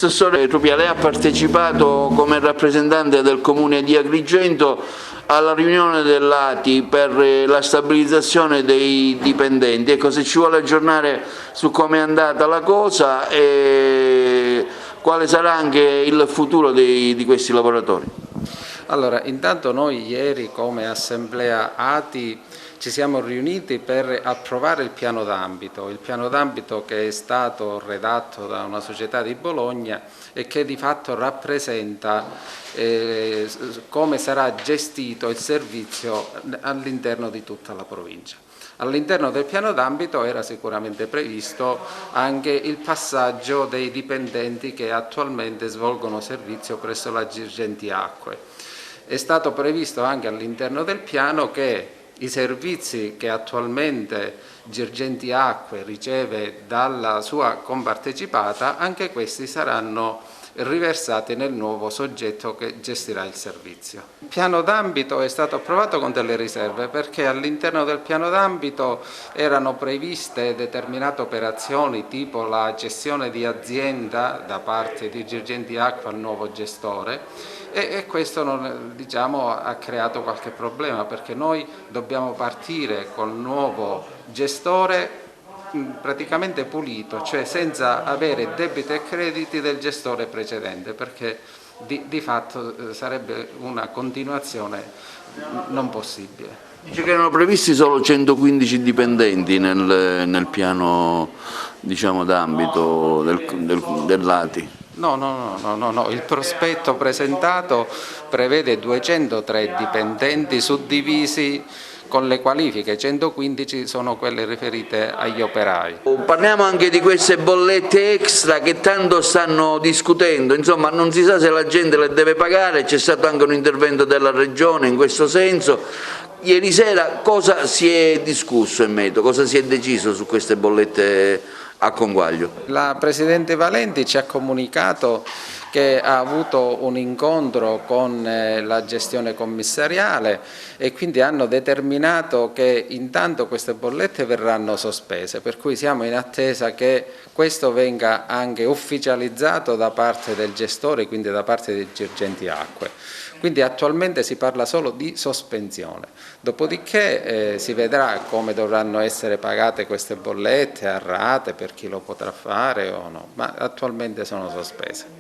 Assessore Trupia, lei ha partecipato come rappresentante del Comune di Agrigento alla riunione dell'ATI per la stabilizzazione dei dipendenti. Ecco, se ci vuole aggiornare su come è andata la cosa e quale sarà anche il futuro di questi lavoratori. Allora, intanto noi ieri come Assemblea ATI ci siamo riuniti per approvare il piano d'ambito che è stato redatto da una società di Bologna e che di fatto rappresenta come sarà gestito il servizio all'interno di tutta la provincia. All'interno del piano d'ambito era sicuramente previsto anche il passaggio dei dipendenti che attualmente svolgono servizio presso la Girgenti Acque. È stato previsto anche all'interno del piano che i servizi che attualmente Girgenti Acque riceve dalla sua compartecipata, anche questi saranno riversati nel nuovo soggetto che gestirà il servizio. Il piano d'ambito è stato approvato con delle riserve perché all'interno del piano d'ambito erano previste determinate operazioni tipo la gestione di azienda da parte di Girgenti Acque al nuovo gestore e questo ha creato qualche problema perché noi dobbiamo partire col nuovo gestore praticamente pulito, cioè senza avere debiti e crediti del gestore precedente, perché di fatto sarebbe una continuazione non possibile. Dice che erano previsti solo 115 dipendenti nel piano d'ambito dell'ATI. No, il prospetto presentato prevede 203 dipendenti suddivisi con le qualifiche, 115 sono quelle riferite agli operai. Parliamo anche di queste bollette extra che tanto stanno discutendo, insomma non si sa se la gente le deve pagare, c'è stato anche un intervento della Regione in questo senso. Ieri sera cosa si è discusso in merito, cosa si è deciso su queste bollette a conguaglio? La Presidente Valenti ci ha comunicato che ha avuto un incontro con la gestione commissariale e quindi hanno determinato che intanto queste bollette verranno sospese, per cui siamo in attesa che questo venga anche ufficializzato da parte del gestore, quindi da parte dei Girgenti Acque. Quindi attualmente si parla solo di sospensione, dopodiché si vedrà come dovranno essere pagate queste bollette a rate per chi lo potrà fare o no, ma attualmente sono sospese.